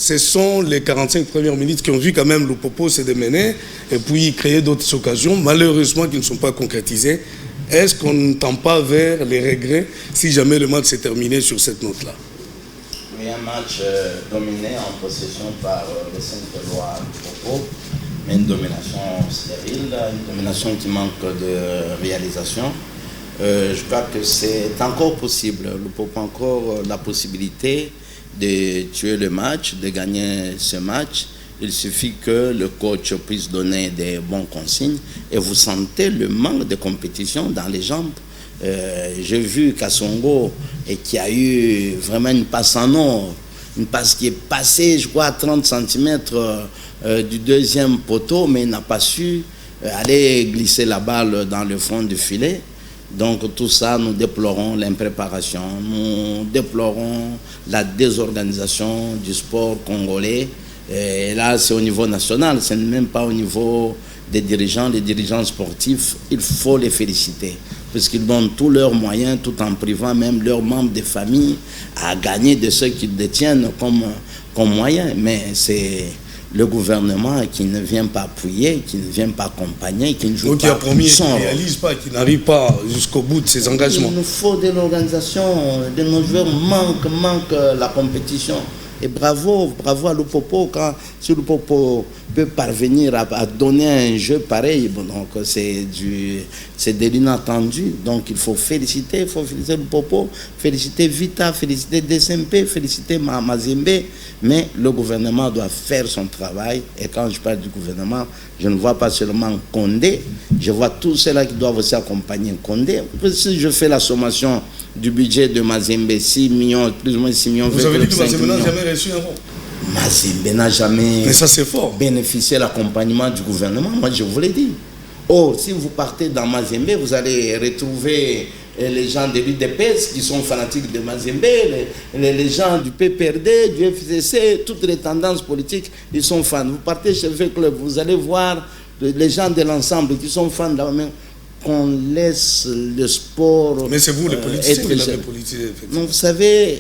ce sont les 45 premières minutes qui ont vu quand même le Popo se démener et puis créer d'autres occasions, malheureusement qui ne sont pas concrétisées. Est-ce qu'on ne tend pas vers les regrets si jamais le match s'est terminé sur cette note-là? Oui, un match dominé en possession par le Saint-Éloi Popo, mais une domination stérile, une domination qui manque de réalisation. Je crois que c'est encore possible. Le Popo a encore la possibilité de tuer le match, de gagner ce match. Il suffit que le coach puisse donner des bons consignes et vous sentez le manque de compétition dans les jambes. J'ai vu Kassongo et qui a eu vraiment une passe en or, une passe qui est passée, je crois, à 30 cm du deuxième poteau, mais il n'a pas su aller glisser la balle dans le fond du filet. Donc tout ça, nous déplorons l'impréparation, nous déplorons la désorganisation du sport congolais. Et là, c'est au niveau national, ce n'est même pas au niveau des dirigeants. Les dirigeants sportifs, il faut les féliciter, parce qu'ils donnent tous leurs moyens, tout en privant même leurs membres de famille à gagner de ce qu'ils détiennent comme moyens. Mais c'est le gouvernement qui ne vient pas appuyer, qui ne vient pas accompagner, qui ne joue donc, pas. Donc il a promis et qui ne réalise pas, qui n'arrive pas jusqu'au bout de ses engagements. Il nous faut de l'organisation, de nos joueurs manque la compétition. Et bravo à Lupopo, si Lupopo peut parvenir à donner un jeu pareil, bon, donc c'est de l'inattendu. Donc il faut féliciter Lupopo, féliciter Vita, féliciter DSMP, féliciter Mazembe, mais le gouvernement doit faire son travail. Et quand je parle du gouvernement, je ne vois pas seulement Condé, je vois tous ceux-là qui doivent aussi accompagner Condé. Si je fais la sommation du budget de Mazembe, 6 millions, plus ou moins 6 millions. Vous avez dit que Mazembe n'a jamais reçu un rond. Mazembe n'a jamais bénéficié de l'accompagnement du gouvernement, moi je vous l'ai dit. Oh, si vous partez dans Mazembe, vous allez retrouver les gens de l'UDPS qui sont fanatiques de Mazembe, les gens du PPRD, du FCC, toutes les tendances politiques, ils sont fans. Vous partez chez V Club, vous allez voir les gens de l'ensemble qui sont fans de la même. Qu'on laisse le sport. Mais c'est vous les politiciens qui l'avez politisé, effectivement. Vous savez,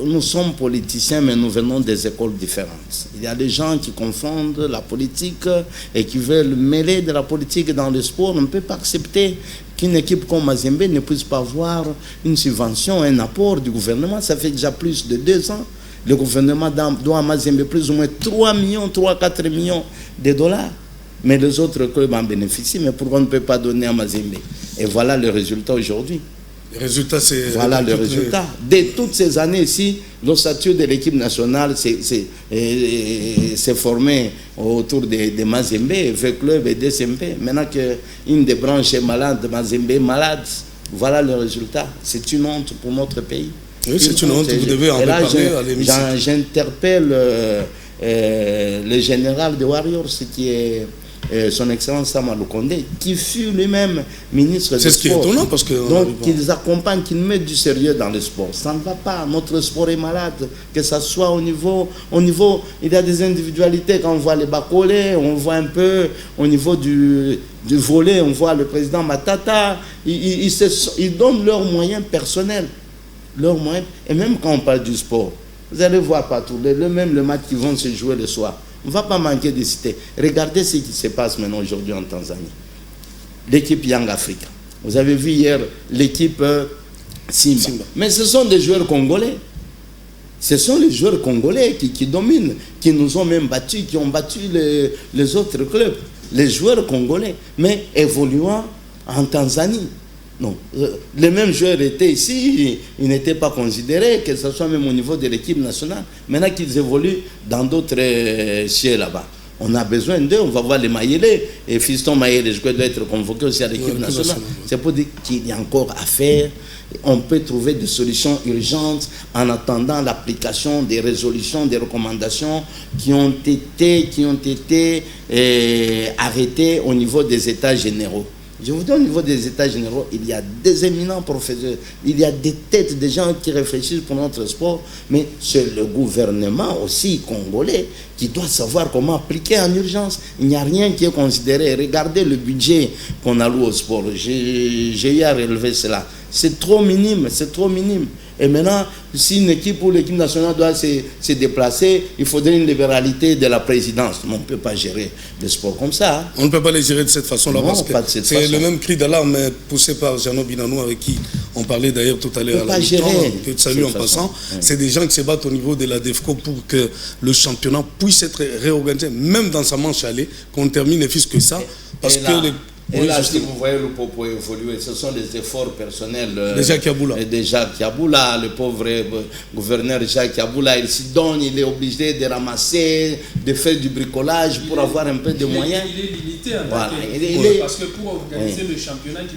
nous sommes politiciens, mais nous venons des écoles différentes. Il y a des gens qui confondent la politique et qui veulent mêler de la politique dans le sport. On ne peut pas accepter qu'une équipe comme Mazembe ne puisse pas avoir une subvention, un apport du gouvernement. Ça fait déjà plus de 2 ans. Le gouvernement doit à Mazembe plus ou moins 3-4 millions de dollars. Mais les autres clubs en bénéficient, mais pourquoi on ne peut pas donner à Mazembe? Et voilà le résultat aujourd'hui. Le résultat, c'est... Voilà le résultat. Dès toutes ces années-ci, l'ossature de l'équipe nationale s'est formée autour de Mazembe, V-Club et DSMP. Maintenant qu'une des branches est malade, Mazembe est malade, voilà le résultat. C'est une honte pour notre pays. Oui, c'est une honte, vous devez en parler à l'émission. J'interpelle le général des Warriors, qui est son excellence Samalou Condé, qui fut lui-même ministre des Sports. C'est ce qui est étonnant parce que... Donc, qu'ils accompagnent, qu'ils mettent du sérieux dans le sport. Ça ne va pas. Notre sport est malade. Que ce soit au niveau... Il y a des individualités, quand on voit les Bakolé, on voit un peu au niveau du volley, on voit le président Matata. Ils donnent leurs moyens personnels. Leurs moyens. Et même quand on parle du sport, vous allez voir partout, même le match qui vont se jouer le soir. On ne va pas manquer de citer. Regardez ce qui se passe maintenant aujourd'hui en Tanzanie. L'équipe Young Africa. Vous avez vu hier l'équipe Simba. Mais ce sont des joueurs congolais. Ce sont les joueurs congolais qui dominent, qui nous ont même battus, qui ont battu les autres clubs. Les joueurs congolais, mais évoluant en Tanzanie. Non, les mêmes joueurs étaient ici, ils n'étaient pas considérés, que ce soit même au niveau de l'équipe nationale. Maintenant qu'ils évoluent dans d'autres cieux là-bas. On a besoin d'eux, on va voir les Mayele. Et Fiston Mayele, je crois, doit être convoqué aussi à l'équipe nationale. C'est pour dire qu'il y a encore à faire. On peut trouver des solutions urgentes en attendant l'application des résolutions, des recommandations qui ont été arrêtées au niveau des États généraux. Je vous dis, au niveau des États généraux, il y a des éminents professeurs, il y a des têtes de gens qui réfléchissent pour notre sport, mais c'est le gouvernement aussi congolais qui doit savoir comment appliquer en urgence. Il n'y a rien qui est considéré. Regardez le budget qu'on alloue au sport. J'ai eu à relever cela. C'est trop minime, c'est trop minime. Et maintenant, si une équipe ou l'équipe nationale doit se déplacer, il faudrait une libéralité de la présidence. Mais on ne peut pas gérer le sport comme ça. Hein. On ne peut pas les gérer de cette façon-là, parce que c'est le même cri d'alarme poussé par Jeannot Binanou, avec qui on parlait d'ailleurs tout à l'heure à la mi-temps, que tu salues en passant. C'est des gens qui se battent au niveau de la DEFCO pour que le championnat puisse être réorganisé, même dans sa manche aller, qu'on termine fils que ça. Parce que et là, si vous voyez le Popo évoluer, ce sont des efforts personnels de Jacques Yaboula. De Jacques Yaboula, le pauvre gouverneur Jacques Yaboula, il s'y donne, il est obligé de ramasser, de faire du bricolage pour avoir un peu de moyens. Il est limité, voilà. parce que pour organiser le championnat qui